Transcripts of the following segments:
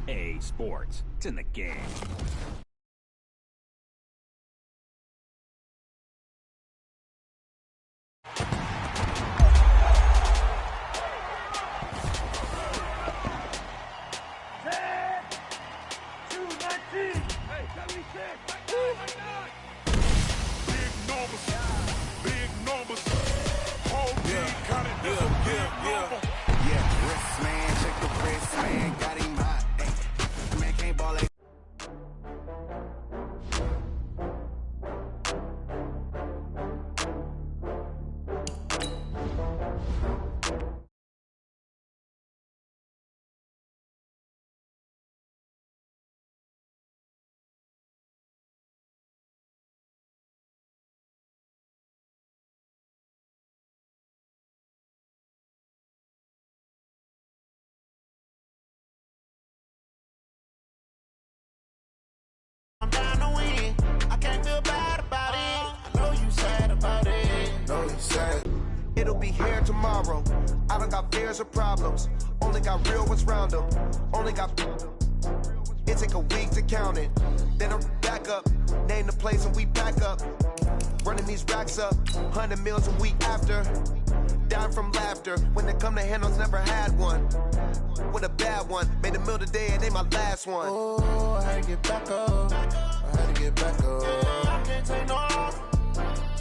EA Sports. It's in the game. I'm down to win. I can't feel bad about it. I know you sad about it. Know you sad. It'll be here tomorrow. I don't got fears or problems. Only got real ones round them. Only got. It take a week to count it. Then I'm back up. Name the place and we back up. Running these racks up. 100 meals a week after. Dying from laughter. When they come to handles, never had one. With a bad one. Made a meal today and they my last one. Oh, I had to get back up. I had to get back up. Yeah, I can't take no off.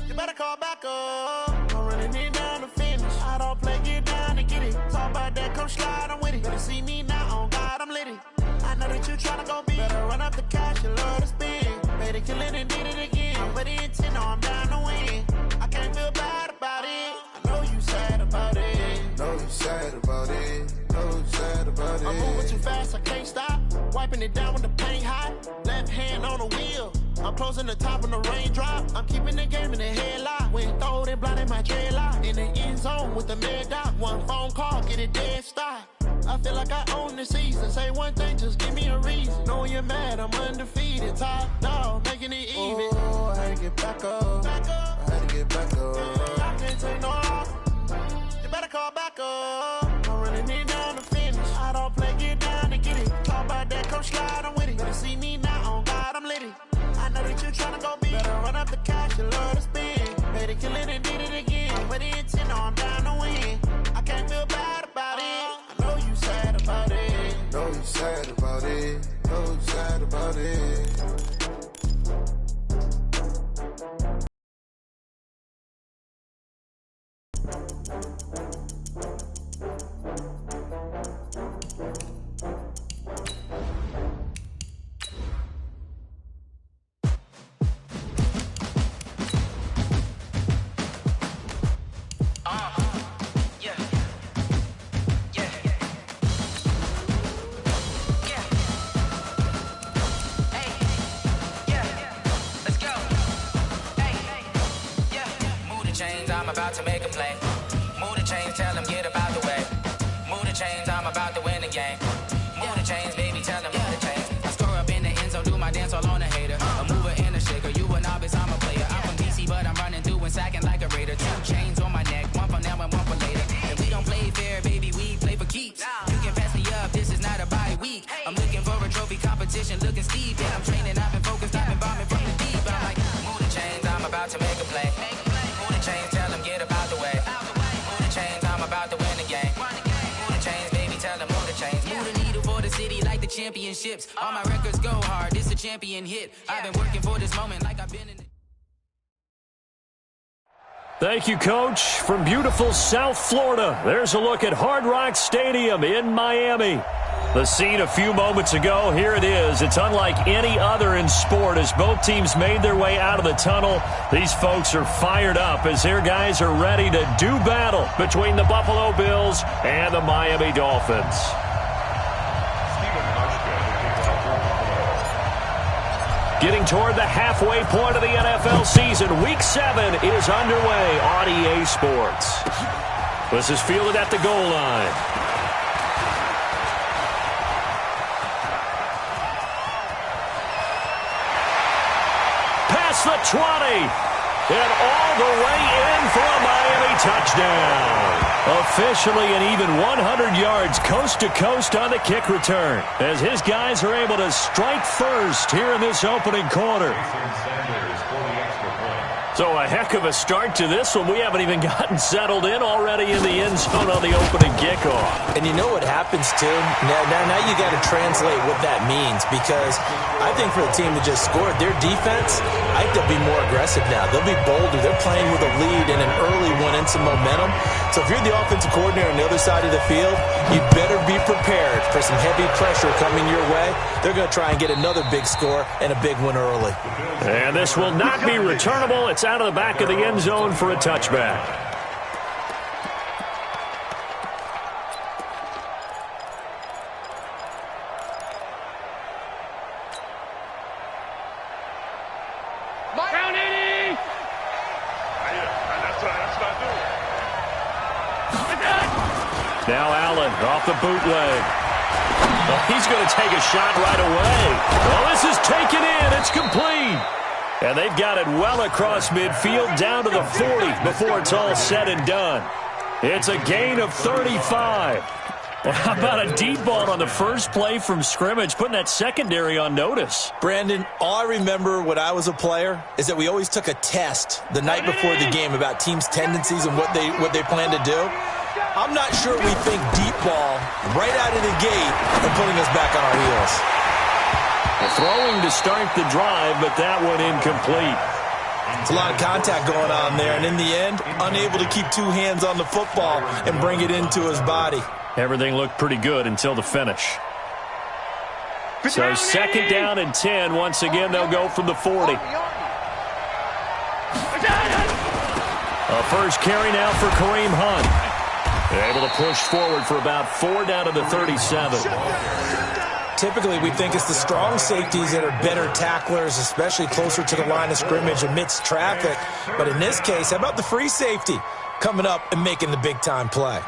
You better call back up. I'm running it down to finish. I don't play, get down to get it. Talk about that, come slide, I'm with it. Better see me now, on God, I'm lit it. I know that you tryna go big. Better run up the cash, you love to spend. Made it, kill it, and did it again. I'm with the intent, no, I'm down to win. I can't feel bad about it. I know you sad about it. Know you sad about it. Know you sad about it. I'm moving too fast, I can't stop. Wiping it down with the paint hot. Left hand on the wheel. I'm closing the top when the raindrop. I'm keeping the game in the headlock. When throwed and blinded my dreadlock. In the end zone with the mad dot. One phone call, get it dead stop. I feel like I own the season. Say one thing, just give me a reason. Knowing you're mad, I'm undefeated. Top dog, making it even. Oh, I had to get back up. I had to get back up. I can't take no off. You better call back up. I'm running it down to finish. I don't play, get down to get it. Talk about that, come slide, I'm with it. Better see me now, on God, I'm lit it. I know that you tryna go big. Better run up the cash, you love to spend. Made it, kill it, and did it again. With the intent, no, I'm down to win. I can't feel bad about it. I know you sad about it. Know you sad about it. Know you sad about it. I'm about to make a play. Move the chains, tell them get up out the way. Move the chains, I'm about to win the game. Move the chains, baby, tell them move the chains. I score up in the end zone, do my dance all on a hater. A mover and a shaker, you a novice, I'm a player. I'm from DC, but I'm running through and sacking like a raider. 2 chains on my neck, one for now and one for later. And we don't play fair, baby, we play for keeps. You can pass me up, this is not a bye week. I'm looking for a trophy competition, looking steep. Yeah, I'm training, I've been focused, I've been bombing from the deep. I'm like, move the chains, I'm about to make a play. Move the chains, tell them get up out the way. Move the chains, I'm about to win the game. Move the chains, baby, tell them move the chains. Move the needle for the city like the championships. All my records go hard, this a champion hit. I've been working for this moment like I've been in it. Thank you, Coach. From beautiful South Florida, there's a look at Hard Rock Stadium in Miami. The scene a few moments ago, here it is. It's unlike any other in sport as both teams made their way out of the tunnel. These folks are fired up as their guys are ready to do battle between the Buffalo Bills and the Miami Dolphins. Getting toward the halfway point of the NFL season, Week 7 is underway on EA Sports. This is fielded at the goal line. Past the 20, and all the way in for a Miami touchdown. Officially an even 100 yards coast to coast on the kick return, as his guys are able to strike first here in this opening quarter. So a heck of a start to this one. We haven't even gotten settled in already in the end zone on the opening kickoff. And you know what happens, too? Now you got to translate what that means, because I think for the team that just scored, their defense, I think they'll be more aggressive now. They'll be bolder. They're playing with a lead and an early one and some momentum. So if you're the offensive coordinator on the other side of the field, you better be prepared for some heavy pressure coming your way. They're going to try and get another big score and a big one early. And this will not be returnable. It's out of the back of the end zone for a touchback. Now Allen off the bootleg. Oh, he's going to take a shot right away. Oh, this is taken in. It's complete. And they've got it well across midfield down to the 40 before it's all said and done. It's a gain of 35. How about a deep ball on the first play from scrimmage, putting that secondary on notice? Brandon, all I remember when I was a player is that we always took a test the night before the game about teams' tendencies and what they plan to do. I'm not sure we think deep ball right out of the gate and putting us back on our heels. Throwing to start the drive, but that one incomplete. It's a lot of contact going on there, and in the end, unable to keep two hands on the football and bring it into his body. Everything looked pretty good until the finish. So second down and 10. Once again, they'll go from the 40. A first carry now for Kareem Hunt. They're able to push forward for about 4 down to the 37. Typically, we think it's the strong safeties that are better tacklers, especially closer to the line of scrimmage amidst traffic. But in this case, how about the free safety coming up and making the big-time play?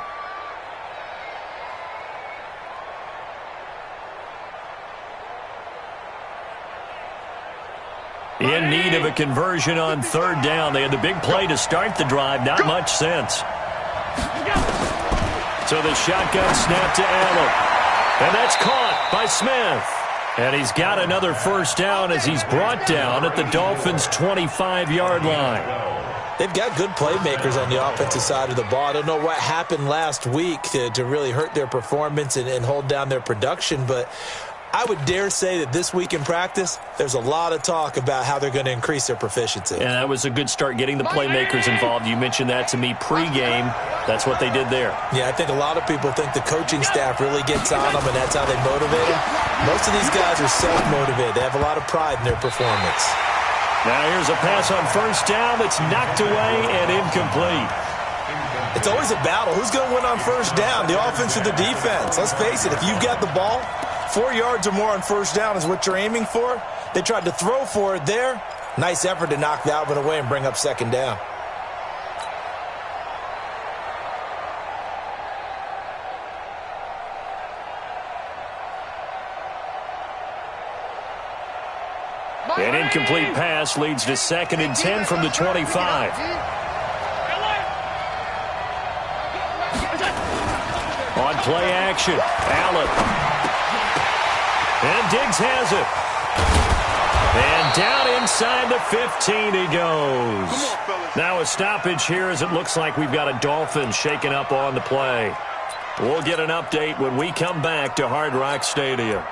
In need of a conversion on third down. They had the big play to start the drive. Not much sense. So the shotgun snap to Allen. And that's caught by Smith. And he's got another first down as he's brought down at the Dolphins' 25-yard line. They've got good playmakers on the offensive side of the ball. I don't know what happened last week to really hurt their performance and hold down their production, but I would dare say that this week in practice, there's a lot of talk about how they're going to increase their proficiency. And that was a good start getting the playmakers involved. You mentioned that to me pregame. That's what they did there. Yeah, I think a lot of people think the coaching staff really gets on them, and that's how they motivate them. Most of these guys are self-motivated. They have a lot of pride in their performance. Now here's a pass on first down that's knocked away and incomplete. It's always a battle. Who's going to win on first down, the offense or the defense? Let's face it, if you've got the ball, 4 yards or more on first down is what you're aiming for. They tried to throw for it there. Nice effort to knock that one away and bring up second down. An incomplete pass leads to 2nd and 10 from the 25. On play action, Allen. And Diggs has it. And down inside the 15 he goes. Now a stoppage here as it looks like we've got a Dolphin shaken up on the play. We'll get an update when we come back to Hard Rock Stadium.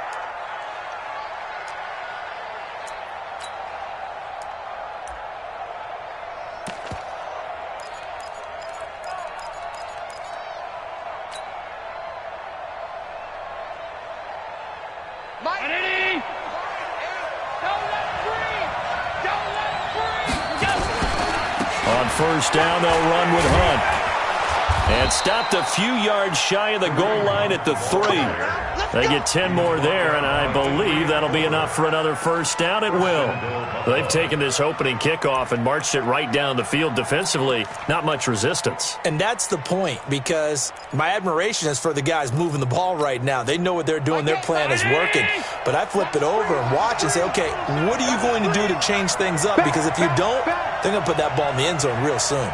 On first down, they'll run with Hunt. And stopped a few yards shy of the goal line at the 3. They get 10 more there, and I believe that'll be enough for another first down. It will. They've taken this opening kickoff and marched it right down the field defensively. Not much resistance. And that's the point, because my admiration is for the guys moving the ball right now. They know what they're doing. Their plan is working. But I flip it over and watch and say, okay, what are you going to do to change things up? Because if you don't, they're going to put that ball in the end zone real soon.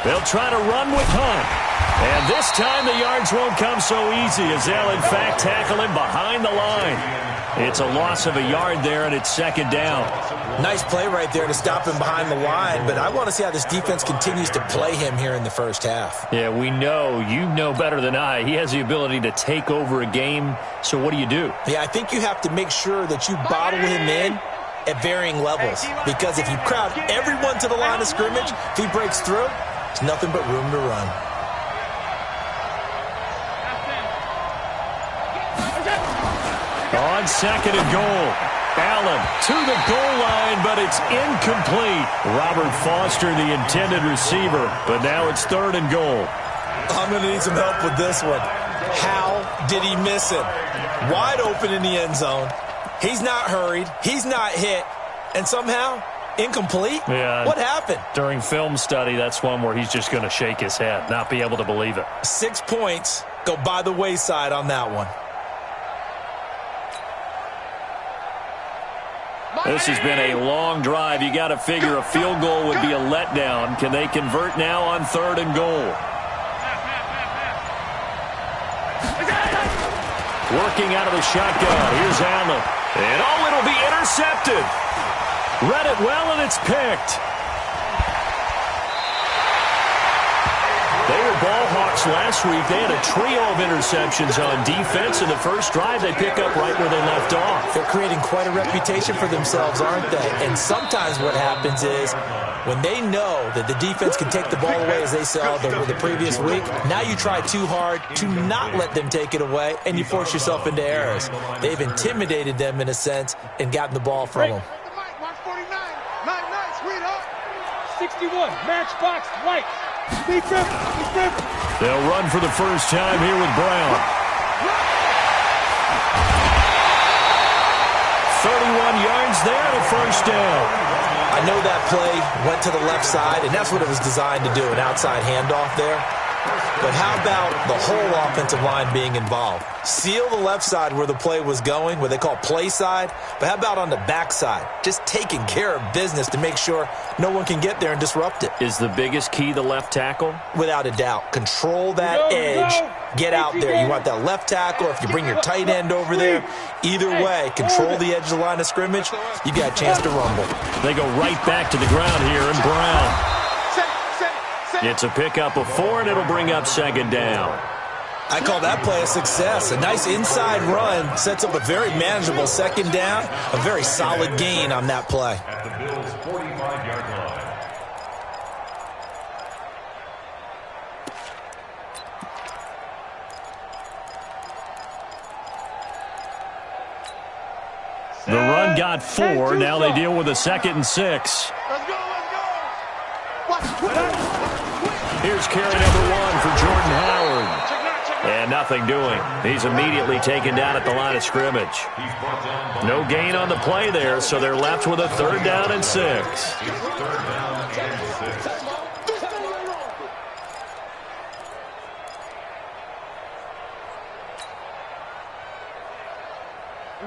They'll try to run with Hunt. And this time the yards won't come so easy as they'll, in fact, tackle him behind the line. It's a loss of a yard there, and it's second down. Nice play right there to stop him behind the line, but I want to see how this defense continues to play him here in the first half. Yeah, we know. You know better than I. He has the ability to take over a game, so what do you do? Yeah, I think you have to make sure that you bottle him in at varying levels, because if you crowd everyone to the line of scrimmage, if he breaks through, there's nothing but room to run. On second and goal, Allen to the goal line, but it's incomplete. Robert Foster, the intended receiver, but now it's third and goal. I'm going to need some help with this one. How did he miss it? Wide open in the end zone. He's not hurried. He's not hit. And somehow, incomplete? Yeah. What happened? During film study, that's one where he's just going to shake his head, not be able to believe it. 6 points go by the wayside on that one. This has been a long drive. You got to figure a field goal would be a letdown. Can they convert now on third and goal? Working out of the shotgun. Here's Allen. And it'll be intercepted. Read it well, and it's picked. They were ball hawks last week. They had a trio of interceptions on defense. In the first drive, they pick up right where they left off. They're creating quite a reputation for themselves, aren't they? And sometimes what happens is when they know that the defense can take the ball away, as they saw the previous week, now you try too hard to not let them take it away, and you force yourself into errors. They've intimidated them, in a sense, and gotten the ball from them. 61, matchbox, right. They'll run for the first time here with Brown. 31 yards there and a first down. I know that play went to the left side, and that's what it was designed to do, an outside handoff there. But how about the whole offensive line being involved? Seal the left side where the play was going, what they call play side. But how about on the back side? Just taking care of business to make sure no one can get there and disrupt it. Is the biggest key the left tackle? Without a doubt. Control that edge. Get out there. You want that left tackle. If you bring your tight end over there, either way, control the edge of the line of scrimmage. You got a chance to rumble. They go right back to the ground here, and Brown. It's a pickup of 4, and it'll bring up second down. I call that play a success. A nice inside run sets up a very manageable second down. A very solid gain on that play. At the Bills' 45-yard line. The run got 4. Now they deal with a 2nd and 6. Here's carry number 1 for Jordan Howard. And nothing doing. He's immediately taken down at the line of scrimmage. No gain on the play there, so they're left with a 3rd down and 6.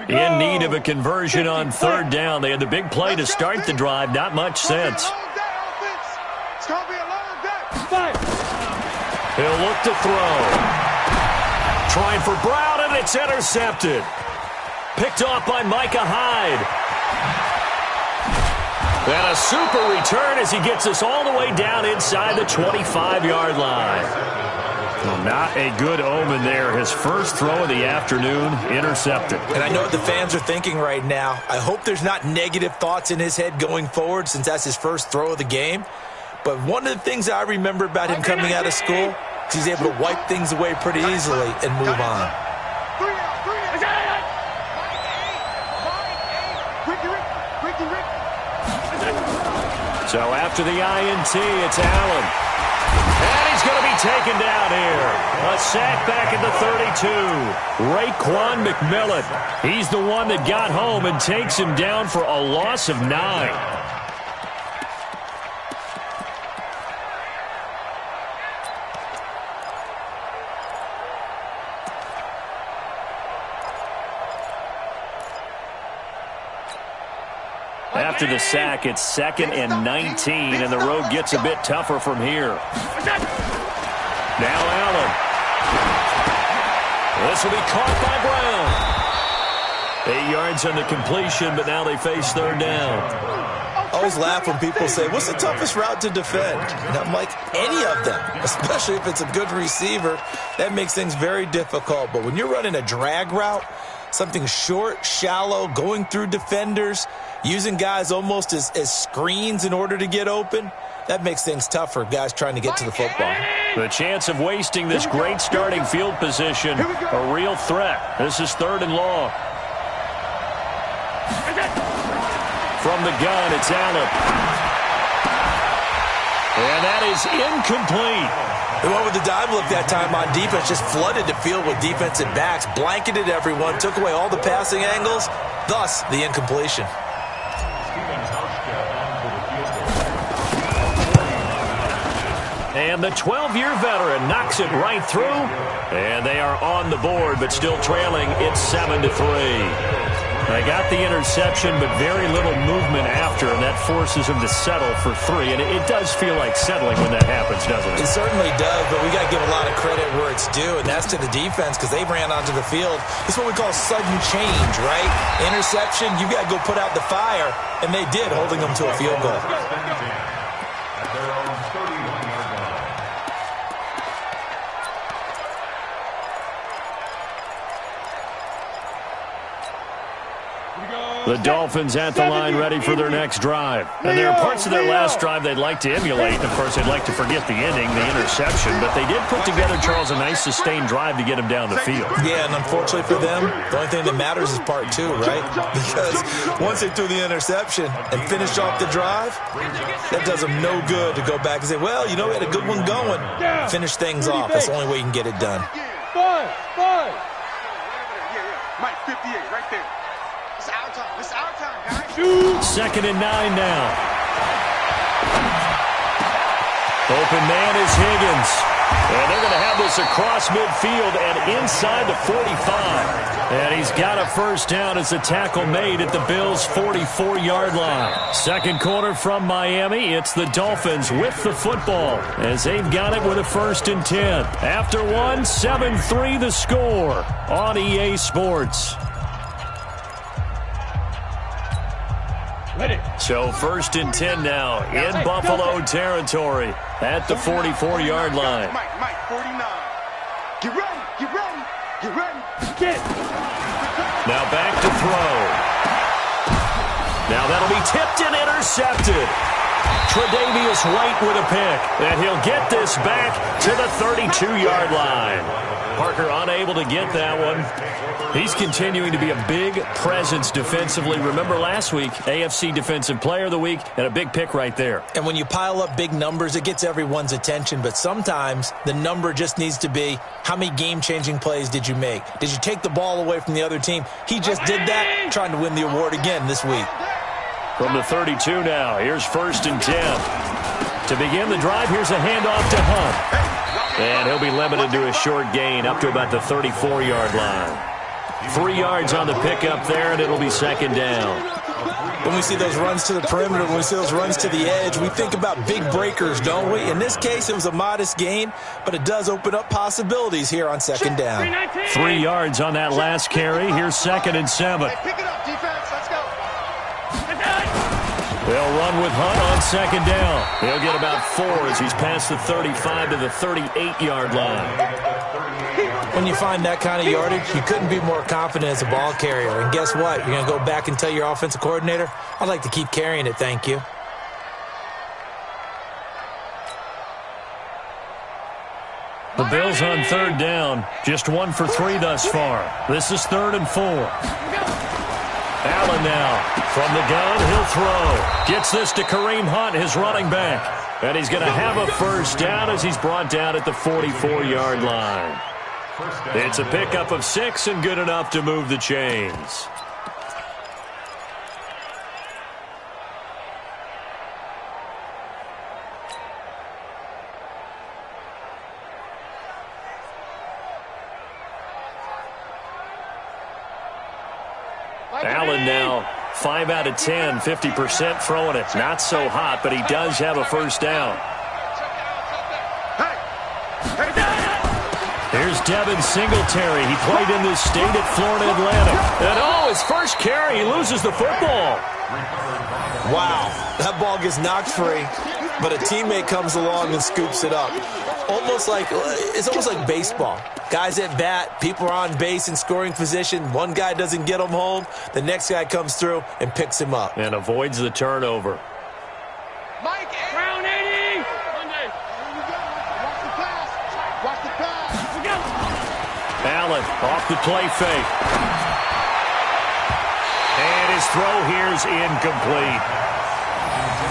In need of a conversion on 3rd down. They had the big play to start the drive. Not much sense. He'll look to throw. Trying for Brown, and it's intercepted. Picked off by Micah Hyde. And a super return as he gets us all the way down inside the 25-yard line. Well, not a good omen there. His first throw of the afternoon, intercepted. And I know what the fans are thinking right now. I hope there's not negative thoughts in his head going forward since that's his first throw of the game. But one of the things I remember about him coming out of school is he's able to wipe things away pretty easily and move on. So after the INT, it's Allen. And he's going to be taken down here. A sack back at the 32. Raekwon McMillan. He's the one that got home and takes him down for a loss of 9. after the sack. It's 2nd and 19, and the road gets a bit tougher from here. Now Allen. This will be caught by Brown. 8 yards on the completion, but now they face 3rd down. I always laugh when people say, what's the toughest route to defend? And I'm like, any of them, especially if it's a good receiver. That makes things very difficult. But when you're running a drag route, something short, shallow, going through defenders, using guys almost as screens in order to get open, that makes things tough for guys trying to get to the football. The chance of wasting this great starting field position, a real threat. This is 3rd and long. From the gun, it's Allen. And that is incomplete. The one with the dime look that time on defense just flooded the field with defensive backs, blanketed everyone, took away all the passing angles, thus the incompletion. And the 12-year veteran knocks it right through. And they are on the board, but still trailing. It's 7-3. They got the interception, but very little movement after, and that forces them to settle for 3. And it does feel like settling when that happens, doesn't it? It certainly does, but we got to give a lot of credit where it's due, and that's to the defense because they ran onto the field. It's what we call sudden change, right? Interception, you got to go put out the fire, and they did, holding them to a field goal. At their own 31-yard line. The Dolphins at the line ready for their next drive. And there are parts of their last drive they'd like to emulate. And, of course, they'd like to forget the ending, the interception. But they did put together, Charles, a nice sustained drive to get him down the field. Yeah, and unfortunately for them, the only thing that matters is part 2, right? Because once they threw the interception and finished off the drive, that does them no good to go back and say, well, you know, we had a good one going. Finish things off. That's the only way you can get it done. 5. Mike, 58, right there. It's our time. It's our time, guys. 2nd and 9 now. Open man is Higgins. And they're going to have this across midfield and inside the 45. And he's got a first down as the tackle made at the Bills' 44-yard line. Second quarter from Miami. It's the Dolphins with the football as they've got it with a 1st and 10. After 7-3 the score on EA Sports. So 1st and 10 now in Buffalo territory at the 44-yard line. Mike, 49. Get ready, get ready, get ready. Get. Now back to throw. Now that'll be tipped and intercepted. Tre'Davious White with a pick. And he'll get this back to the 32-yard line. Parker unable to get that one. He's continuing to be a big presence defensively. Remember last week, AFC Defensive Player of the Week, and a big pick right there. And when you pile up big numbers, it gets everyone's attention. But sometimes the number just needs to be, how many game-changing plays did you make? Did you take the ball away from the other team? He just did that, trying to win the award again this week. From the 32 now, here's 1st and 10. To begin the drive, here's a handoff to Hunt. And he'll be limited to a short gain up to about the 34-yard line. 3 yards on the pickup there, and it'll be 2nd down. When we see those runs to the perimeter, when we see those runs to the edge, we think about big breakers, don't we? In this case, it was a modest gain, but it does open up possibilities here on 2nd down. 3 yards on that last carry. Here's 2nd and 7. Pick it up, defense. Let's go. They'll run with Hunt on 2nd down. He'll get about 4 as he's past the 35 to the 38-yard line. When you find that kind of yardage, you couldn't be more confident as a ball carrier. And guess what? You're going to go back and tell your offensive coordinator, I'd like to keep carrying it, thank you. The Bills on 3rd down. Just 1 for 3 thus far. This is 3rd and 4. Allen now from the gun. He'll throw. Gets this to Kareem Hunt, his running back. And he's going to have a first down as he's brought down at the 44-yard line. It's a pickup of 6 and good enough to move the chains. Allen now 5 out of 10, 50% throwing it. Not so hot, but he does have a first down. Here's Devin Singletary. He played in this state at Florida Atlantic. And his first carry, he loses the football. Wow, that ball gets knocked free, but a teammate comes along and scoops it up. It's almost like baseball. Guys at bat, people are on base in scoring position. One guy doesn't get him home. The next guy comes through and picks him up. And avoids the turnover. Mike, round 80. Watch the pass. Allen off the play fake. And his throw here's incomplete.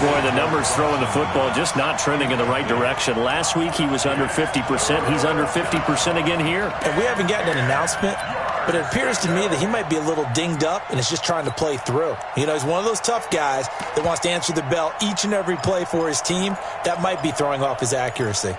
Boy, the numbers throwing the football just not trending in the right direction. Last week he was under 50%. He's under 50% again here. And we haven't gotten an announcement, but it appears to me that he might be a little dinged up and is just trying to play through. You know, he's one of those tough guys that wants to answer the bell each and every play for his team. That might be throwing off his accuracy.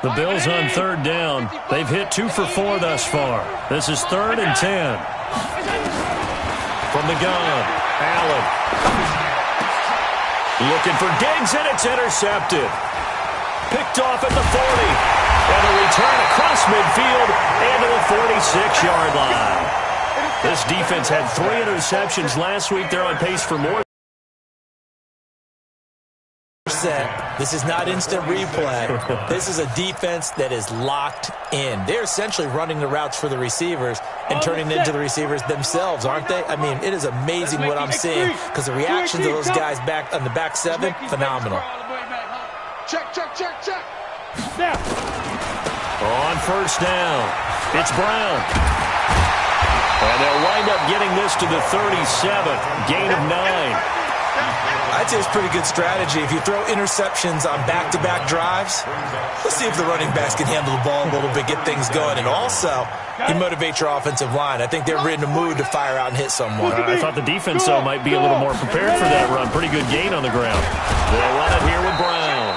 The Bills on third down. They've hit 2 for 4 thus far. This is 3rd and 10. From the gun, Allen. Looking for Diggs, and it's intercepted. Picked off at the 40. And a return across midfield and to the 46-yard line. This defense had 3 interceptions last week. They're on pace for more. This is not instant replay. This is a defense that is locked in. They're essentially running the routes for the receivers and turning into the receivers themselves, aren't they? I mean, it is amazing what I'm seeing because the reactions of those guys back on the back 7, phenomenal. Check. Now. On first down, it's Brown. And they'll wind up getting this to the 37, gain of 9. I'd say it's a pretty good strategy. If you throw interceptions on back-to-back drives, let's see if the running backs can handle the ball a little bit, get things going. And also, you motivate your offensive line. I think they're in the mood to fire out and hit someone. I thought the defense, though, might be a little more prepared for that run. Pretty good gain on the ground. They'll run it here with Brown.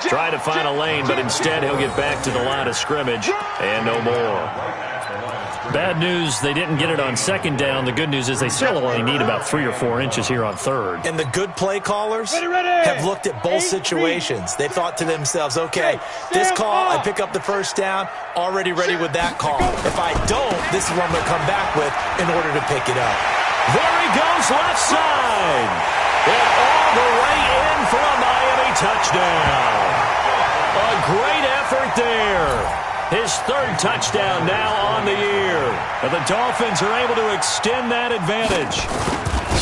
Try to find a lane, but instead he'll get back to the line of scrimmage and no more. Bad news, they didn't get it on second down. The good news is they still only need about 3 or 4 inches here on third. And the good play callers have looked at both situations. They thought to themselves, okay, this call, I pick up the first down, already ready with that call. If I don't, this is what I'm going to come back with in order to pick it up. There he goes, left side. And all the way in for a Miami touchdown. A great effort there. His 3rd touchdown now on the year. And the Dolphins are able to extend that advantage.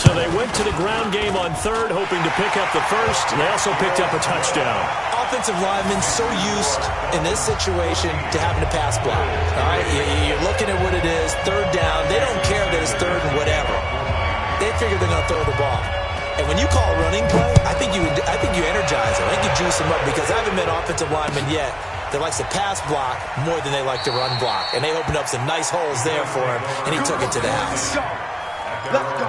So they went to the ground game on third, hoping to pick up the first. And they also picked up a touchdown. Offensive linemen so used in this situation to having to pass block. All right, you're looking at what it is, 3rd down. They don't care that it's 3rd and whatever. They figure they're going to throw the ball. And when you call a running play, I think you energize them. I think you juice them up because I haven't met offensive linemen yet that likes to pass block more than they like to run block. And they opened up some nice holes there for him, and he took it to the house. Let's go.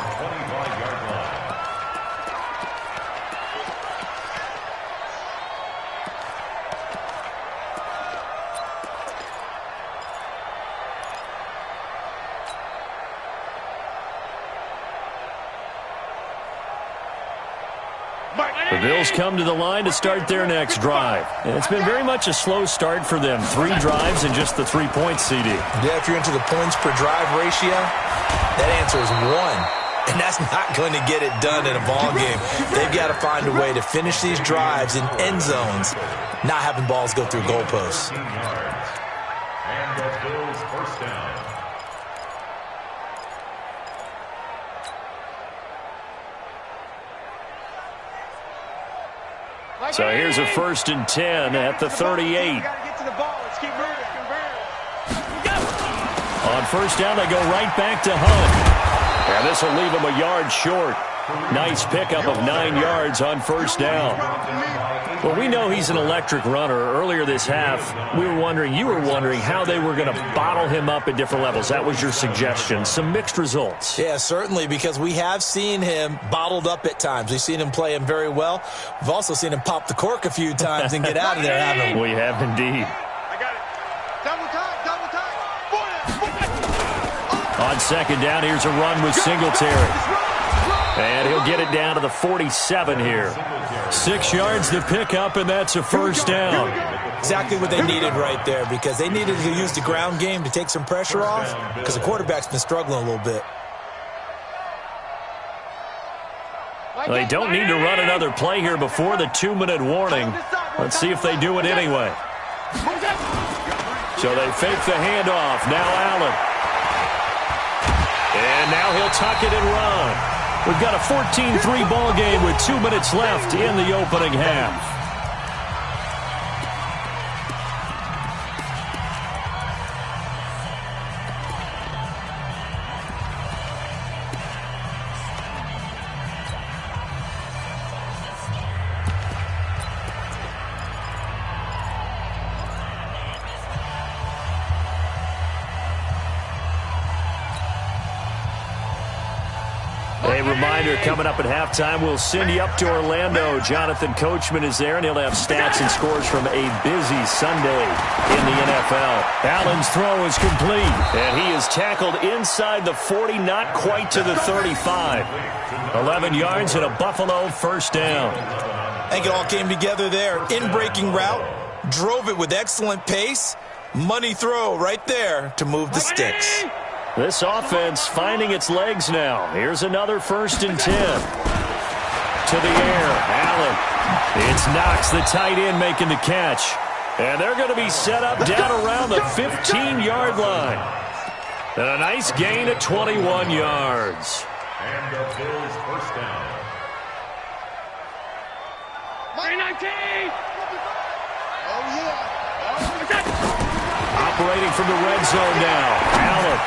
The Bills come to the line to start their next drive. And it's been very much a slow start for them. 3 drives and just the 3 points, CD. Yeah, if you're into the points per drive ratio, that answer is 1. And that's not going to get it done in a ball game. They've got to find a way to finish these drives in end zones, not having balls go through goalposts. And the Bills first down. So here's a 1st and 10 at the 38. On first down, they go right back to Hunt. And this will leave him a yard short. Nice pickup of 9 yards on first down. Well, we know he's an electric runner. Earlier this half, you were wondering how they were going to bottle him up at different levels. That was your suggestion. Some mixed results. Yeah, certainly, because we have seen him bottled up at times. We've seen him play him very well. We've also seen him pop the cork a few times and get out of there, haven't we? We have indeed. I got it. Double time, double time. On second down, here's a run with Singletary. And he'll get it down to the 47 here. 6 yards to pick up, and that's a first down. Exactly what they needed right there, because they needed to use the ground game to take some pressure off, because the quarterback's been struggling a little bit. They don't need to run another play here before the 2-minute warning. Let's see if they do it anyway. So they fake the handoff. Now Allen. And now he'll tuck it and run. We've got a 14-3 ball game with 2 minutes left in the opening half. A reminder, coming up at halftime, we'll send you up to Orlando. Jonathan Coachman is there, and he'll have stats and scores from a busy Sunday in the NFL. Allen's throw is complete, and he is tackled inside the 40, not quite to the 35. 11 yards and a Buffalo first down. I think it all came together there. In-breaking route, drove it with excellent pace. Money throw right there to move the sticks. This offense finding its legs now. Here's another 1st and 10. To the air, Allen. It's Knox, the tight end, making the catch. And they're going to be set up down around the 15-yard line. And a nice gain of 21 yards. And the Bills first down. 19! Oh, yeah. Operating from the red zone now, Allen.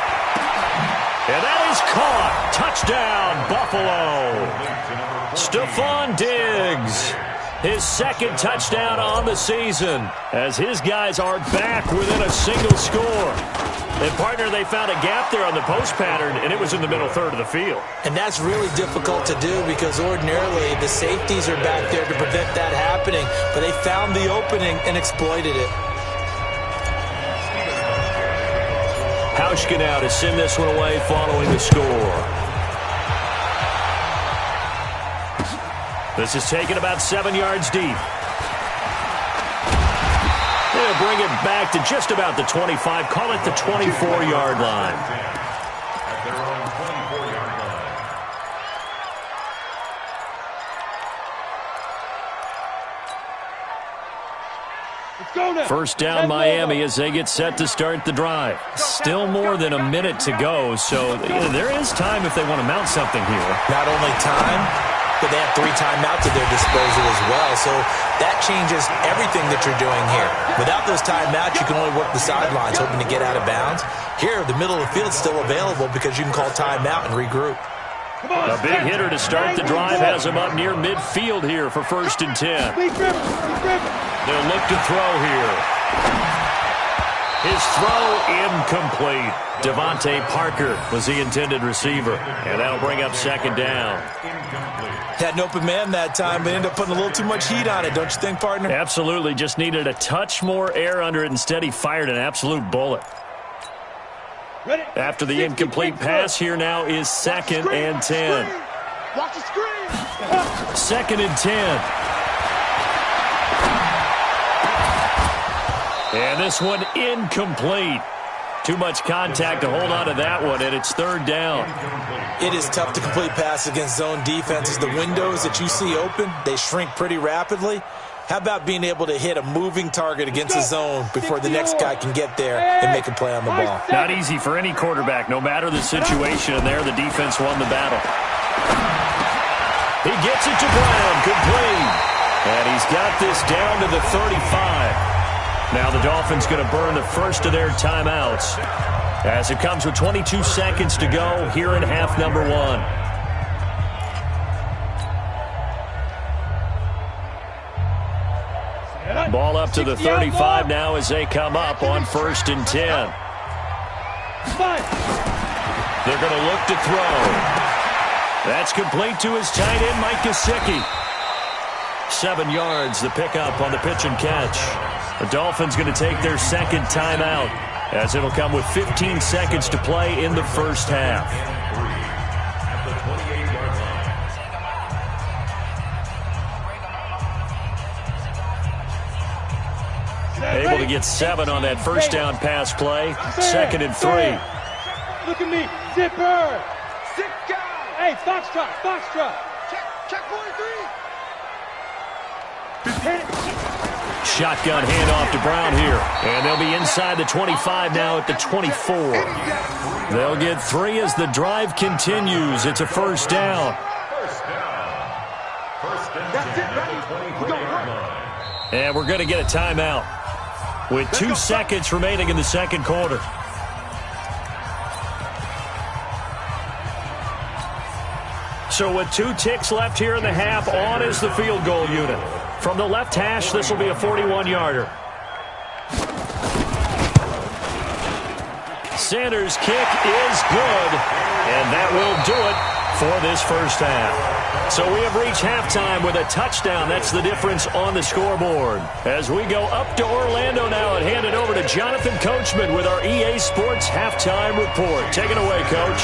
And that is caught. Touchdown, Buffalo. Stephon Diggs, his 2nd touchdown on the season, as his guys are back within a single score. And, partner, they found a gap there on the post pattern, and it was in the middle third of the field. And that's really difficult to do, because ordinarily the safeties are back there to prevent that happening. But they found the opening and exploited it. Hauschka now to send this one away following the score. This is taken about 7 yards deep. They'll bring it back to just about the 25. Call it the 24-yard line. At their own 24-yard line. First down, Miami, as they get set to start the drive. Still more than a minute to go, so there is time if they want to mount something here. Not only time, but they have 3 timeouts at their disposal as well. So that changes everything that you're doing here. Without those timeouts, you can only work the sidelines, hoping to get out of bounds. Here, the middle of the field's still available because you can call timeout and regroup. A big hitter to start the drive has him up near midfield here for 1st and 10. They'll look to throw here. His throw incomplete. Devontae Parker was the intended receiver, and that'll bring up 2nd down. Had an open man that time, but ended up putting a little too much heat on it, don't you think, partner? Absolutely. Just needed a touch more air under it. Instead, he fired an absolute bullet. After the incomplete pass, here now is 2nd and 10. Watch the screen. 2nd and 10. And this one incomplete. Too much contact to hold on to that one, and it's 3rd down. It is tough to complete pass against zone defenses. The windows that you see open, they shrink pretty rapidly. How about being able to hit a moving target against a zone before the next guy can get there and make a play on the ball? Not easy for any quarterback, no matter the situation, and there the defense won the battle. He gets it to Brown, complete. And he's got this down to the 35. Now the Dolphins going to burn the first of their timeouts as it comes with 22 seconds to go here in half number 1. Ball up to the 35 now as they come up on 1st and 10. They're going to look to throw. That's complete to his tight end, Mike Gesicki. 7 yards, the pickup on the pitch and catch. The Dolphins going to take their second timeout, as it'll come with 15 seconds to play in the first half. Able to get 7 on that first down pass play. 2nd and 3. Look at me. Zipper. Sit down. Hey, Foxtrot. Foxtrot. Check 43. Shotgun handoff to Brown here. And they'll be inside the 25 now at the 24. They'll get 3 as the drive continues. It's a first down. And we're going to get a timeout with 2 seconds remaining in the second quarter. So with 2 ticks left here in the half, on is the field goal unit. From the left hash, this will be a 41-yarder. Sanders' kick is good, and that will do it for this first half. So we have reached halftime with a touchdown. That's the difference on the scoreboard. As we go up to Orlando now and hand it over to Jonathan Coachman with our EA Sports Halftime Report. Take it away, Coach.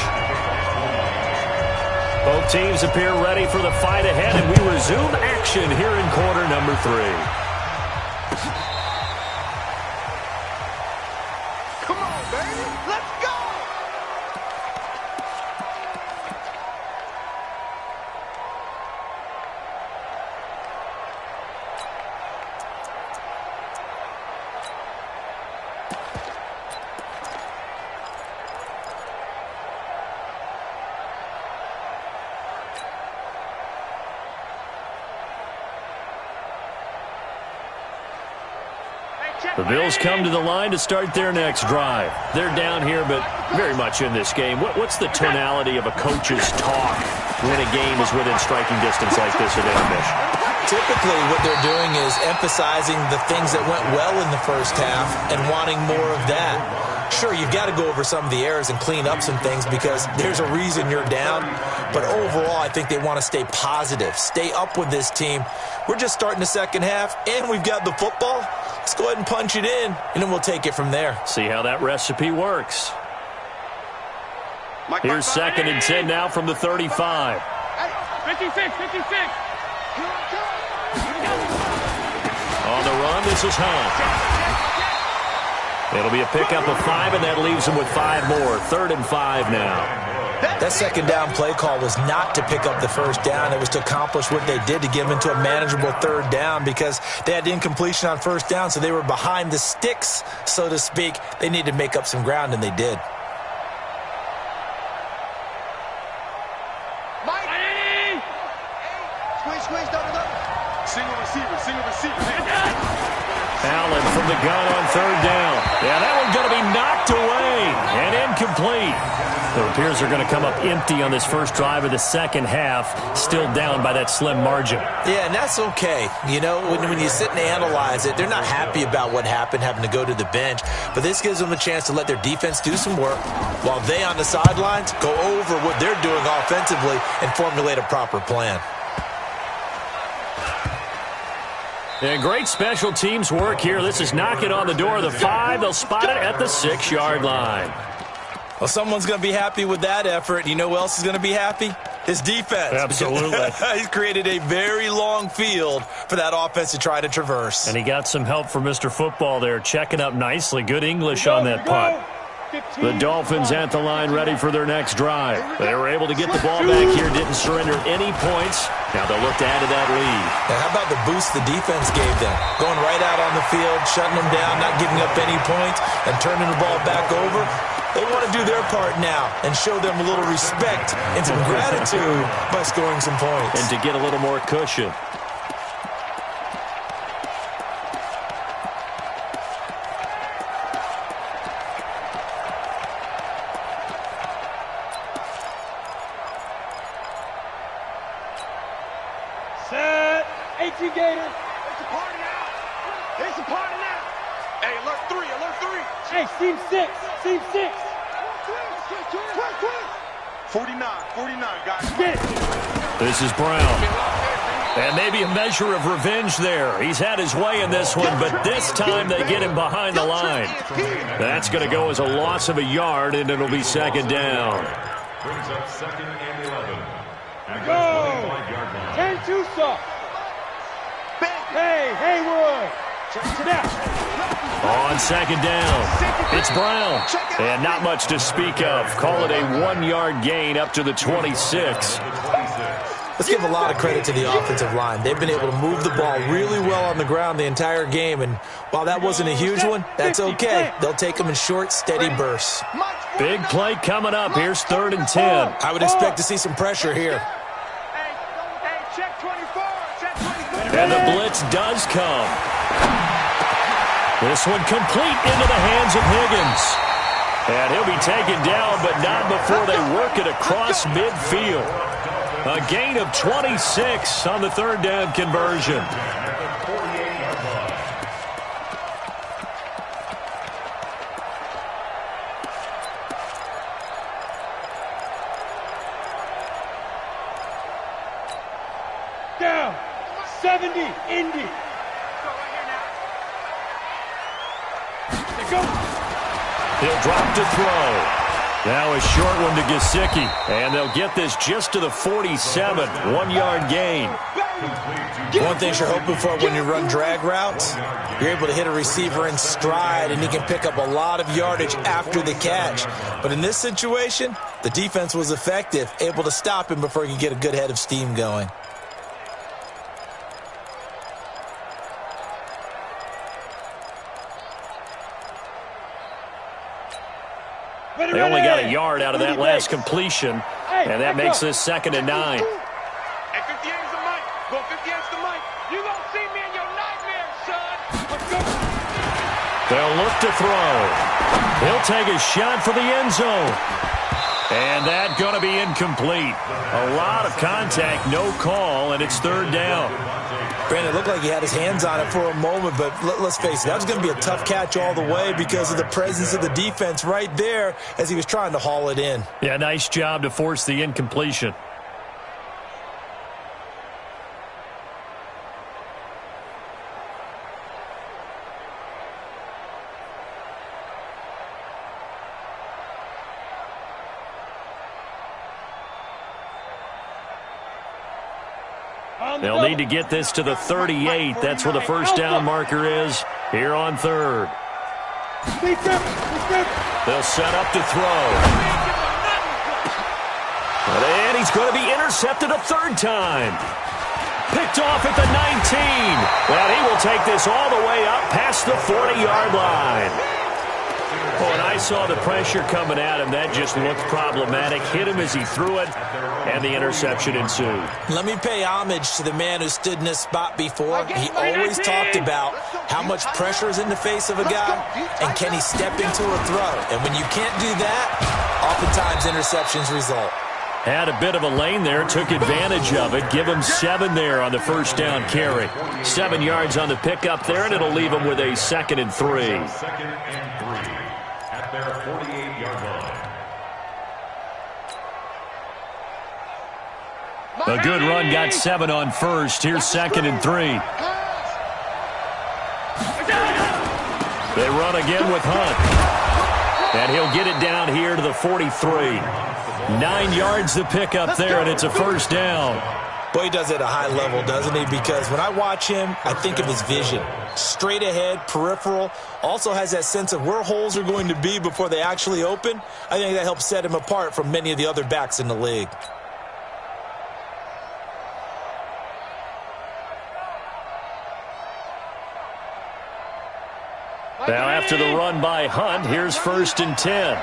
Both teams appear ready for the fight ahead, and we resume action here in quarter number 3. Come on, baby. Let's go. The Bills come to the line to start their next drive. They're down here, but very much in this game. What's the tonality of a coach's talk when a game is within striking distance like this at intermission? Typically, what they're doing is emphasizing the things that went well in the first half and wanting more of that. Sure, you've got to go over some of the errors and clean up some things because there's a reason you're down. But overall, I think they want to stay positive, stay up with this team. We're just starting the second half, and we've got the football. Let's go ahead and punch it in, and then we'll take it from there. See how that recipe works. Here's 2nd and 10 now from the 35. 56. On the run, this is Hunt. It'll be a pickup of 5, and that leaves them with 5 more. 3rd and 5 now. That second down play call was not to pick up the first down. It was to accomplish what they did to get them into a manageable 3rd down because they had incompletion on first down, so they were behind the sticks, so to speak. They needed to make up some ground, and they did. Single receiver. Allen from the gun on 3rd down. Yeah, that one's going to be knocked away and incomplete. It appears they're going to come up empty on this first drive of the second half, still down by that slim margin. Yeah, and that's okay. You know, when you sit and analyze it, they're not happy about what happened, having to go to the bench. But this gives them a chance to let their defense do some work while they on the sidelines go over what they're doing offensively and formulate a proper plan. And great special teams work here. This is knocking on the door of the 5. They'll spot it at the 6-yard line. Well, someone's going to be happy with that effort. You know who else is going to be happy? His defense. Absolutely. He's created a very long field for that offense to try to traverse. And he got some help from Mr. Football there, checking up nicely. Good English on that punt. The Dolphins at the line ready for their next drive. They were able to get the ball back here, didn't surrender any points. Now they'll look to add to that lead. Now, how about the boost the defense gave them? Going right out on the field, shutting them down, not giving up any points, and turning the ball back over. They want to do their part now and show them a little respect and some gratitude by scoring some points. And to get a little more cushion. Set. 18 Gators. It's a party out. Hey, seam 6. Seam 6. 49, guys. Get it. This is Brown. And maybe a measure of revenge there. He's had his way in this one, but this time they get him behind the line. That's going to go as a loss of a yard, and it'll be second down. Brings up second and 11. At the Go. 25-yard line. 10-2 soft. Hey, Haywood. Snap. On second down, it's Brown. And not much to speak of. Call it a 1-yard gain up to the 26. Let's give a lot of credit to the offensive line. They've been able to move the ball really well on the ground the entire game, and while that wasn't a huge one, that's okay. They'll take them in short, steady bursts. Big play coming up. Here's 3rd and 10. I would expect to see some pressure here. And the blitz does come. This one complete into the hands of Higgins. And he'll be taken down, but not before they work it across midfield. A gain of 26 on the 3rd down conversion. Down. 70. Indy. Go. He'll drop to throw. Now a short one to Gesicki. And they'll get this just to the 47. 1-yard gain. One thing you're hoping for when you run drag routes, you're able to hit a receiver in stride, and he can pick up a lot of yardage after the catch. But in this situation, the defense was effective, able to stop him before he could get a good head of steam going. They only got a yard out of that last completion, and that makes this 2nd and 9. Hey, 58's the mic. Go 58's the mic. You gonna see me in your nightmares, son. Let's go. They'll look to throw. He'll take a shot for the end zone. And that's going to be incomplete. A lot of contact, no call, and it's 3rd down. Brandon, it looked like he had his hands on it for a moment, but let's face it, that was going to be a tough catch all the way because of the presence of the defense right there as he was trying to haul it in. Yeah, nice job to force the incompletion. They'll need to get this to the 38. That's where the 1st down marker is here on 3rd. They'll set up to throw. And he's going to be intercepted a 3rd time. Picked off at the 19. And he will take this all the way up past the 40-yard line. Oh, and I saw the pressure coming at him. That just looked problematic. Hit him as he threw it, and the interception ensued. Let me pay homage to the man who stood in this spot before. He always talked about how much pressure is in the face of a guy, and can he step into a throw. And when you can't do that, oftentimes interceptions result. Had a bit of a lane there, took advantage of it. Give him 7 there on the 1st down carry. 7 yards on the pickup there, and it'll leave him with a 2nd and 3. 2nd and 3 at their 48-yard line. A good run, got 7 on 1st. Here's 2nd and 3. They run again with Hunt. And he'll get it down here to the 43. 9 yards to pick up there, and it's a 1st down. Boy, he does it at a high level, doesn't he? Because when I watch him, I think of his vision. Straight ahead, peripheral. Also has that sense of where holes are going to be before they actually open. I think that helps set him apart from many of the other backs in the league. Now after the run by Hunt, here's 1st and 10.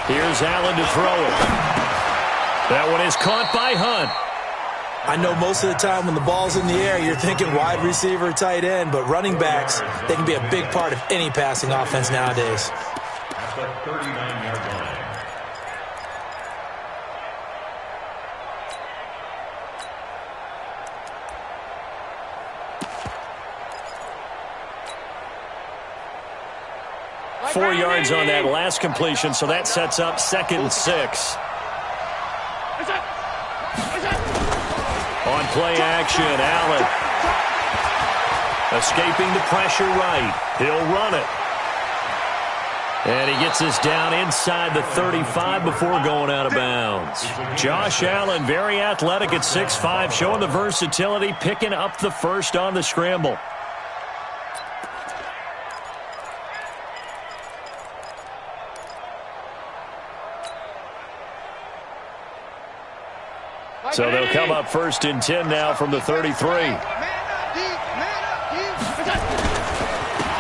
Here's Allen to throw it. That one is caught by Hunt. I know most of the time when the ball's in the air, you're thinking wide receiver, tight end, but running backs, they can be a big part of any passing offense nowadays. At the 39-yard line. 4 yards on that last completion, so that sets up 2nd and 6. On play action, Allen. Escaping the pressure right. He'll run it. And he gets us down inside the 35 before going out of bounds. Josh Allen, very athletic at 6'5", showing the versatility, picking up the first on the scramble. So they'll come up 1st and 10 now from the 33.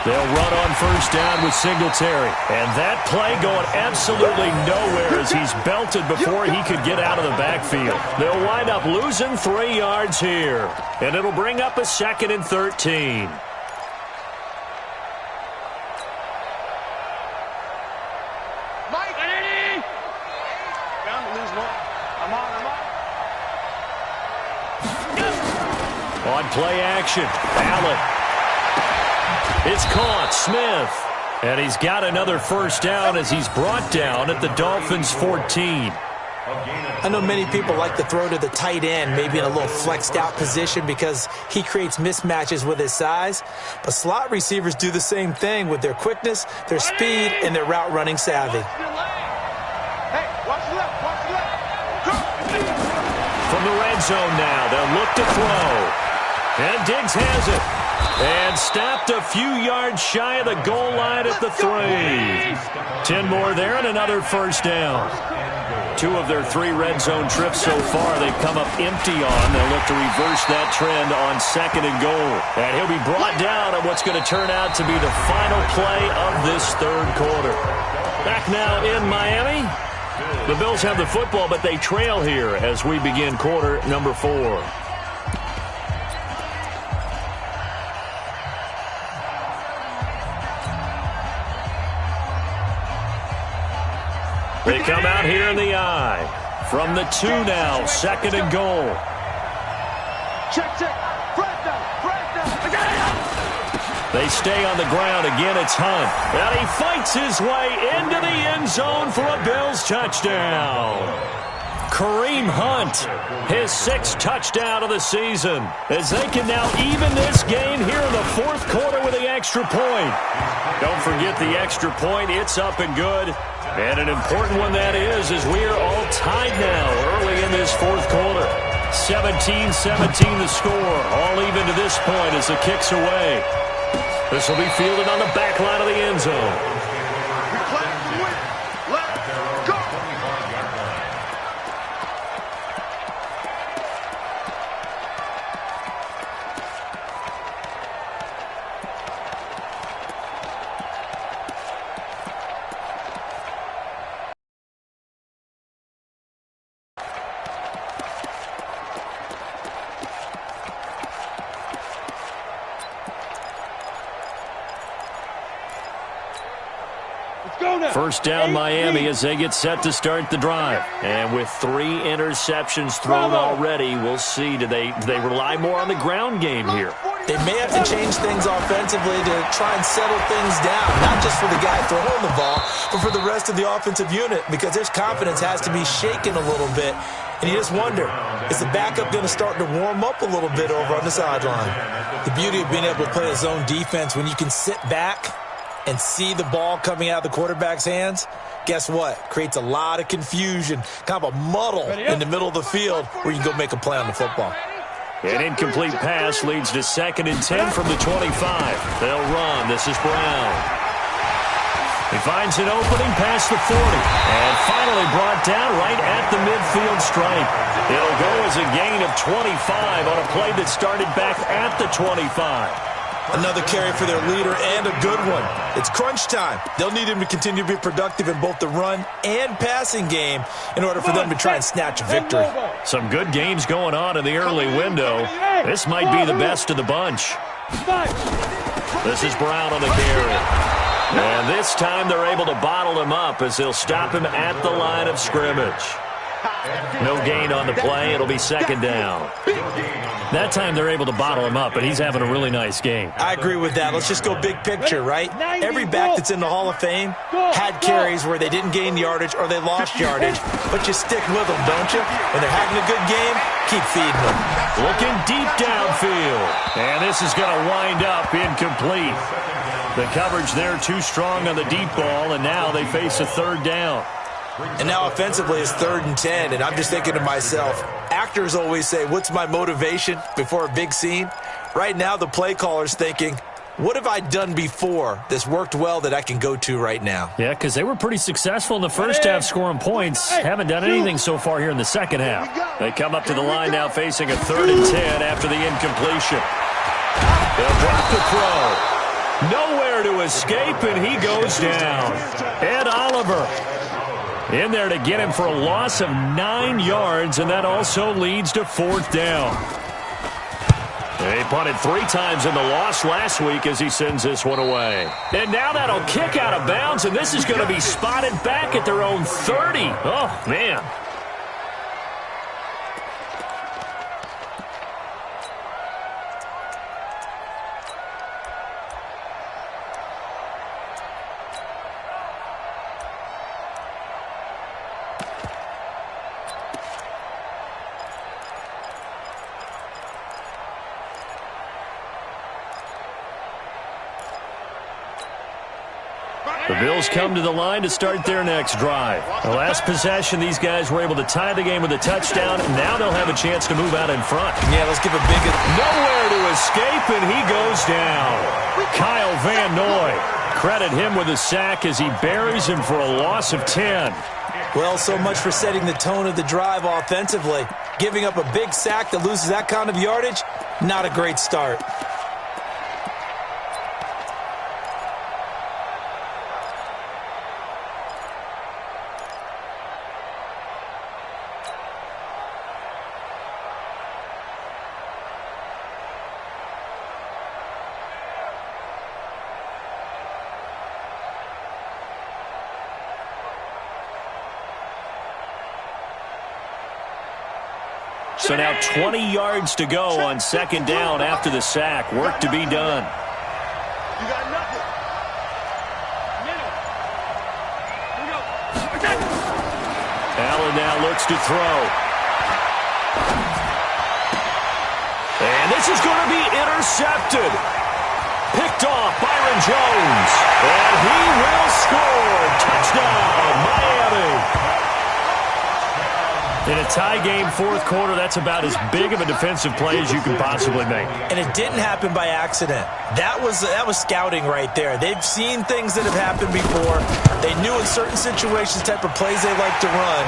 They'll run on 1st down with Singletary. And that play going absolutely nowhere as he's belted before he could get out of the backfield. They'll wind up losing 3 yards here. And it'll bring up a 2nd and 13. On play action, Allen. It's caught, Smith. And he's got another 1st down as he's brought down at the Dolphins' 14. I know many people like to throw to the tight end, maybe in a little flexed out position because he creates mismatches with his size. But slot receivers do the same thing with their quickness, their speed, and their route running savvy. Hey, watch the left, watch the left. From the red zone now, they'll look to throw. And Diggs has it. And stopped a few yards shy of the goal line at the 3. 10 more there and another 1st down. 2 of their 3 red zone trips so far they've come up empty on. They'll look to reverse that trend on 2nd and goal. And he'll be brought down at what's going to turn out to be the final play of this 3rd quarter. Back now in Miami. The Bills have the football, but they trail here as we begin quarter number 4. They come out here in the eye. From the 2 now, 2nd and goal. Check, check. Flag down, flag down. They stay on the ground. Again, it's Hunt. And he fights his way into the end zone for a Bills touchdown. Kareem Hunt, his 6th touchdown of the season, as they can now even this game here in the 4th quarter with the extra point. Don't forget the extra point. It's up and good. And an important one that is, as we are all tied now early in this 4th quarter. 17-17 the score, all even to this point as the kick's away. This will be fielded on the back line of the end zone. First down Miami as they get set to start the drive. And with 3 interceptions thrown already, we'll see. Do they rely more on the ground game here? They may have to change things offensively to try and settle things down, not just for the guy throwing the ball, but for the rest of the offensive unit, because his confidence has to be shaken a little bit. And you just wonder, is the backup going to start to warm up a little bit over on the sideline? The beauty of being able to play a zone defense when you can sit back and see the ball coming out of the quarterback's hands, guess what? Creates a lot of confusion, kind of a muddle in the middle of the field where you can go make a play on the football. An incomplete pass leads to 2nd and 10 from the 25. They'll run. This is Brown. He finds an opening past the 40 and finally brought down right at the midfield stripe. It'll go as a gain of 25 on a play that started back at the 25. Another carry for their leader and a good one. It's crunch time. They'll need him to continue to be productive in both the run and passing game in order for them to try and snatch a victory. Some good games going on in the early window. This might be the best of the bunch. This is Brown on the carry. And this time they're able to bottle him up as they'll stop him at the line of scrimmage. No gain on the play. It'll be second down. That time they're able to bottle him up, but he's having a really nice game. I agree with that. Let's just go big picture, right? Every back that's in the Hall of Fame had carries where they didn't gain yardage or they lost yardage, but you stick with them, don't you? When they're having a good game, keep feeding them. Looking deep downfield. And this is going to wind up incomplete. The coverage there too strong on the deep ball, and now they face a third down. And now offensively it's 3rd and 10, and I'm just thinking to myself, actors always say, what's my motivation before a big scene? Right now the play caller's thinking, what have I done before that's worked well that I can go to right now? Yeah, because they were pretty successful in the first half scoring points. Haven't done anything so far here in the second half. They come up to the line now facing a 3rd and 10 after the incompletion. They'll drop the throw. Nowhere to escape, and he goes down. Ed Oliver in there to get him for a loss of 9 yards, and that also leads to 4th down. He punted 3 times in the loss last week as he sends this one away. And now that'll kick out of bounds, and this is going to be spotted back at their own 30. Oh, man. The Bills come to the line to start their next drive. The last possession, these guys were able to tie the game with a touchdown. Now they'll have a chance to move out in front. Yeah, let's give a big... Nowhere to escape, and he goes down. Kyle Van Noy. Credit him with a sack as he buries him for a loss of 10. Well, so much for setting the tone of the drive offensively. Giving up a big sack that loses that kind of yardage, not a great start. So now 20 yards to go on second down after the sack. Work to be done. You got nothing. Middle. Allen now looks to throw. And this is going to be intercepted. Picked off Byron Jones. And he will score. Touchdown, Miami. In a tie game, 4th quarter, that's about as big of a defensive play as you can possibly make. And it didn't happen by accident. That was scouting right there. They've seen things that have happened before. They knew in certain situations type of plays they like to run,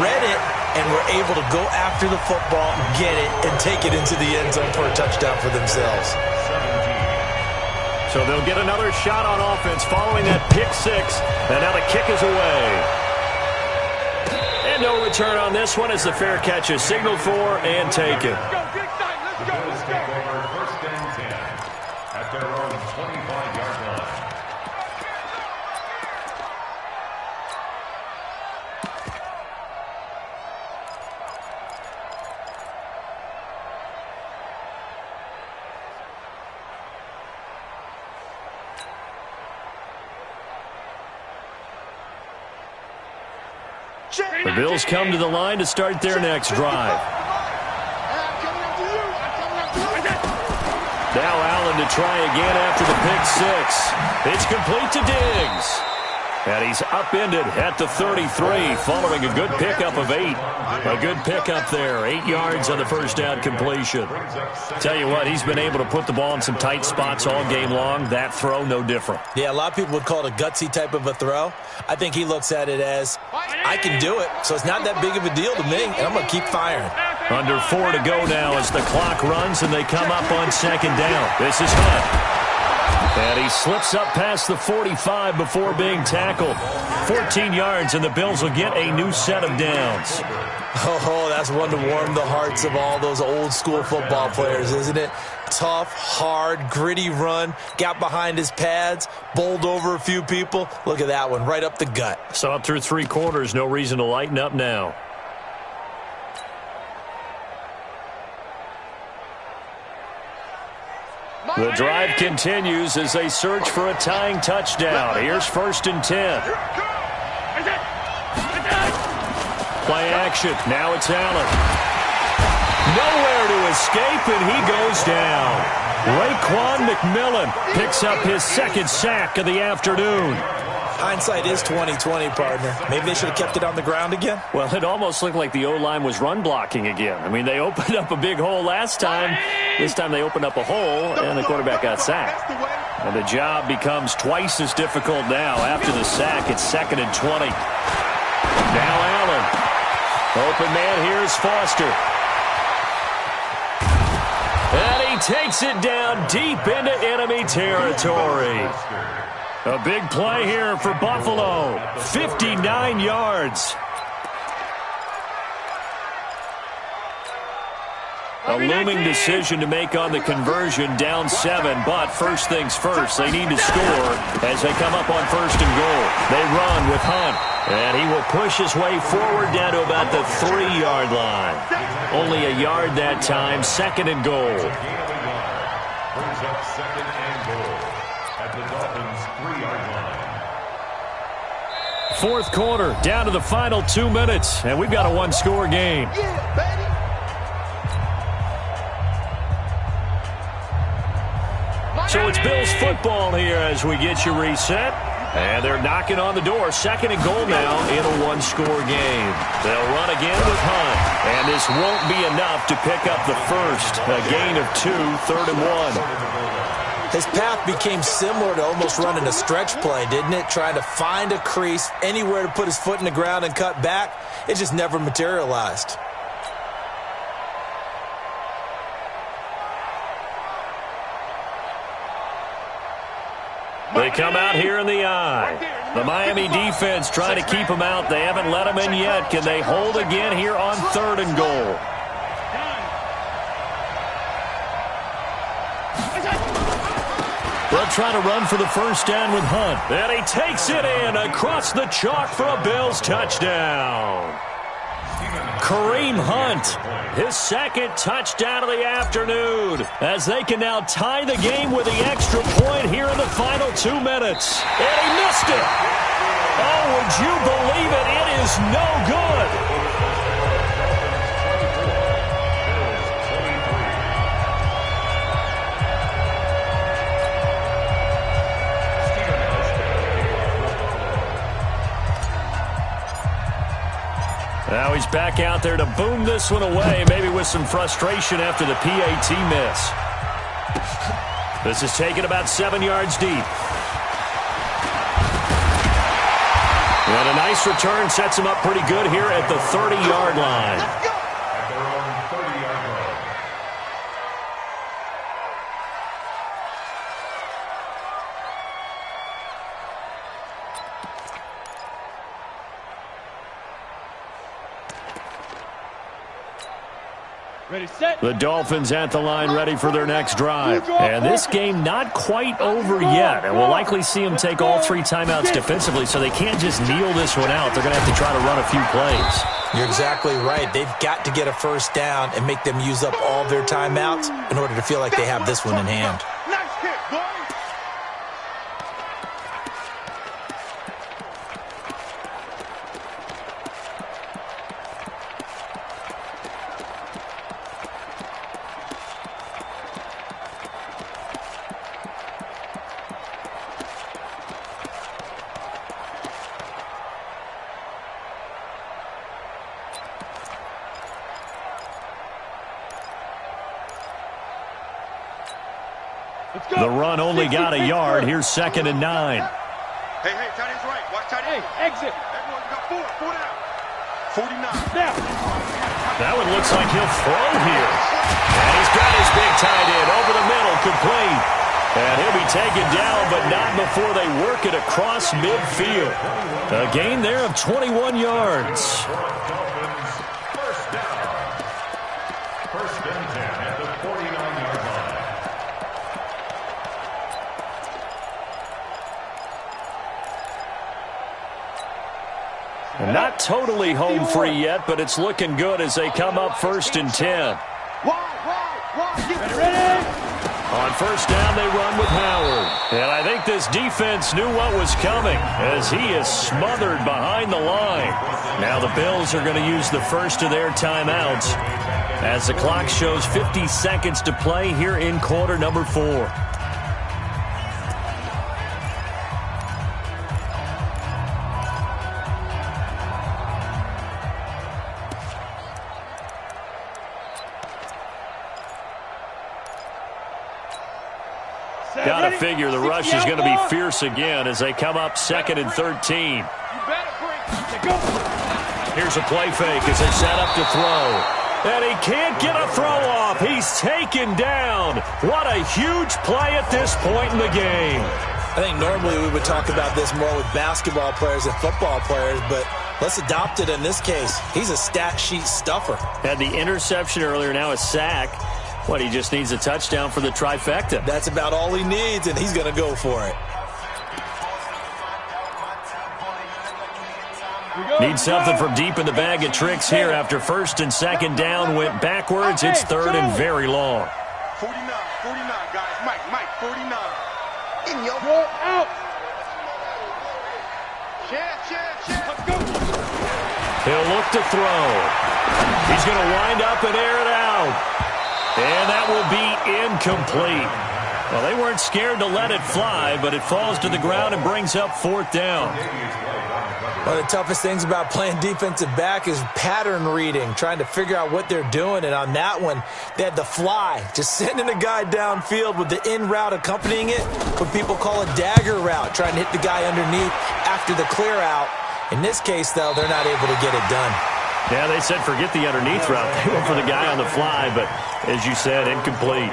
read it, and were able to go after the football, get it, and take it into the end zone for a touchdown for themselves. So they'll get another shot on offense following that pick 6, and now the kick is away. And no return on this one as the fair catch is signaled for and taken. Let's go, big time. Let's go. Let's go. First and 10 at their own 25-yard line. The Bills come to the line to start their next drive. Now Allen to try again after the pick 6. It's complete to Diggs. And he's upended at the 33 following a good pickup of 8. A good pickup there. 8 yards on the first down completion. Tell you what, he's been able to put the ball in some tight spots all game long. That throw, no different. Yeah, a lot of people would call it a gutsy type of a throw. I think he looks at it as, I can do it, so it's not that big of a deal to me, and I'm going to keep firing. Under 4 to go now as the clock runs and they come up on second down. This is Hunt. And he slips up past the 45 before being tackled. 14 yards, and the Bills will get a new set of downs. Oh, that's one to warm the hearts of all those old-school football players, isn't it? Tough, hard, gritty run. Got behind his pads, bowled over a few people. Look at that one, right up the gut. So up through 3 quarters, no reason to lighten up now. The drive continues as they search for a tying touchdown. Here's 1st and 10. Play action. Now it's Allen. Nowhere to escape, and he goes down. Raekwon McMillan picks up his 2nd sack of the afternoon. Hindsight is 20/20, partner. Maybe they should have kept it on the ground again. Well, it almost looked like the O-line was run blocking again. I mean, they opened up a big hole last time. This time they opened up a hole, and the quarterback got sacked. And the job becomes twice as difficult now. After the sack, it's 2nd and 20. Now Allen. Open man, here's Foster. And he takes it down deep into enemy territory. A big play here for Buffalo. 59 yards. A looming decision to make on the conversion, down 7, but first things first, they need to score as they come up on 1st and goal. They run with Hunt, and he will push his way forward down to about the 3-yard line. Only a yard that time, 2nd and goal. Brings up 2nd and goal at the Dolphins' 3-yard line. 4th quarter, down to the final 2 minutes, and we've got a 1-score game. Yeah, baby. So it's Bills football here as we get you reset. And they're knocking on the door. 2nd and goal now in a 1-score game. They'll run again with Hunt. And this won't be enough to pick up the first. A gain of 2, 3rd and 1. His path became similar to almost running a stretch play, didn't it? Trying to find a crease, anywhere to put his foot in the ground and cut back. It just never materialized. They come out here in the eye. The Miami defense trying to keep them out. They haven't let them in yet. Can they hold again here on 3rd and goal? They'll try to run for the first down with Hunt. And he takes it in across the chalk for a Bills touchdown. Kareem Hunt, his 2nd touchdown of the afternoon, as they can now tie the game with the extra point here in the final 2 minutes. And he missed it. Oh, would you believe it? It is no good. Now he's back out there to boom this one away, maybe with some frustration after the PAT miss. This is taken about 7 yards deep. And a nice return sets him up pretty good here at the 30-yard line. At their own 30-yard line. Ready, set. The Dolphins at the line ready for their next drive. And this game not quite over yet. And we'll likely see them take all 3 timeouts defensively, so they can't just kneel this one out. They're going to have to try to run a few plays. You're exactly right. They've got to get a first down and make them use up all their timeouts in order to feel like they have this one in hand. Nice hit, boy. The run only got a yard. Here's 2nd and 9. Hey, tight end's right. Watch tight end. Hey, exit. Everyone's got 4 down. 49. Now. That one looks like he'll throw here. And he's got his big tight end over the middle, complete. And he'll be taken down, but not before they work it across midfield. A gain there of 21 yards. Dolphins, first down. 1st and 10 at the 49-yard line. And not totally home free yet, but it's looking good as they come up 1st and 10. Ready? On first down, they run with Howard. And I think this defense knew what was coming as he is smothered behind the line. Now the Bills are going to use the first of their timeouts as the clock shows 50 seconds to play here in quarter number 4. Got to figure the rush is going to be fierce again as they come up 2nd and 13. Here's a play fake as they set up to throw. And he can't get a throw off. He's taken down. What a huge play at this point in the game. I think normally we would talk about this more with basketball players and football players, but let's adopt it in this case. He's a stat sheet stuffer. Had the interception earlier, now a sack. What, he just needs a touchdown for the trifecta. That's about all he needs, and he's going to go for it. Needs something from deep in the bag of tricks here after first and second down went backwards. It's 3rd and very long. 49, guys. Mike, 49. In your out. Chance. Let's go. He'll look to throw. He's going to wind up and air it out. And that will be incomplete. Well, they weren't scared to let it fly, but it falls to the ground and brings up 4th down. One of the toughest things about playing defensive back is pattern reading, trying to figure out what they're doing. And on that one, they had the fly, just sending a guy downfield with the in route accompanying it, what people call a dagger route, trying to hit the guy underneath after the clear out. In this case, though, they're not able to get it done. Yeah, they said forget the underneath route. They went for the guy on the fly, but as you said, incomplete.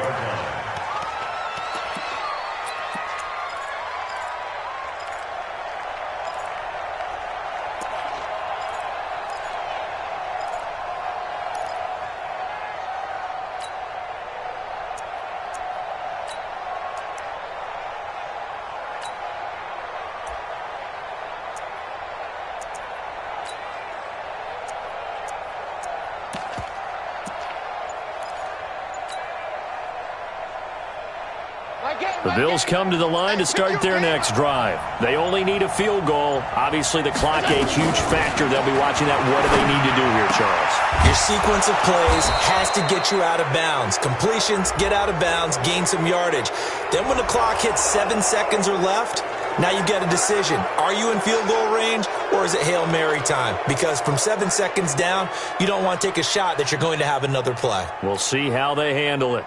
The Bills come to the line to start their next drive. They only need a field goal. Obviously, the clock a huge factor. They'll be watching that. What do they need to do here, Charles? Your sequence of plays has to get you out of bounds. Completions, get out of bounds, gain some yardage. Then when the clock hits 7 seconds or left, now you get a decision. Are you in field goal range or is it Hail Mary time? Because from 7 seconds down, you don't want to take a shot that you're going to have another play. We'll see how they handle it.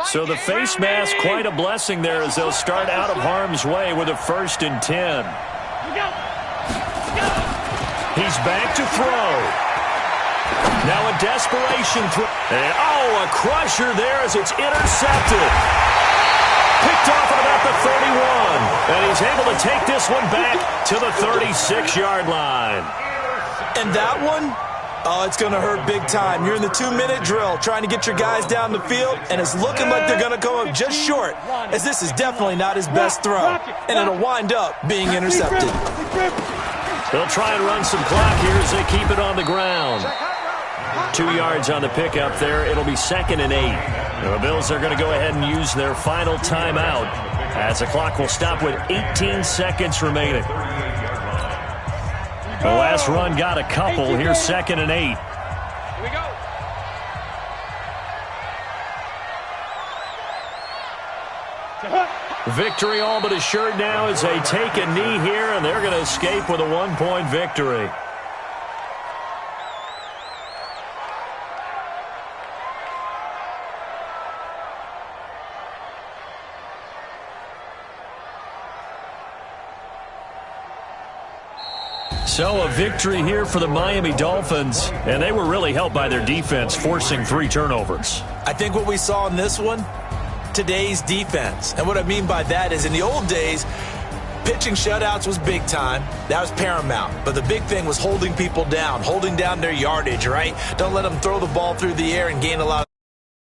So the face mask, quite a blessing there as they'll start out of harm's way with a 1st and 10. He's back to throw. Now a desperation throw. And a crusher there as it's intercepted. Picked off at about the 31. And he's able to take this one back to the 36-yard line. And that one? Oh, it's going to hurt big time. You're in the 2-minute drill trying to get your guys down the field, and it's looking like they're going to come up just short, as this is definitely not his best throw, and it'll wind up being intercepted. They'll try and run some clock here as they keep it on the ground. 2 yards on the pickup there. It'll be 2nd and 8. The Bills are going to go ahead and use their final timeout as the clock will stop with 18 seconds remaining. The last run got a couple. Here's 2nd and 8. Here we go. Victory all but assured now as they take a knee here, and they're going to escape with a 1-point victory. So a victory here for the Miami Dolphins, and they were really helped by their defense, forcing 3 turnovers. I think what we saw in this one, today's defense. And what I mean by that is in the old days, pitching shutouts was big time. That was paramount. But the big thing was holding people down, holding down their yardage, right? Don't let them throw the ball through the air and gain a lot of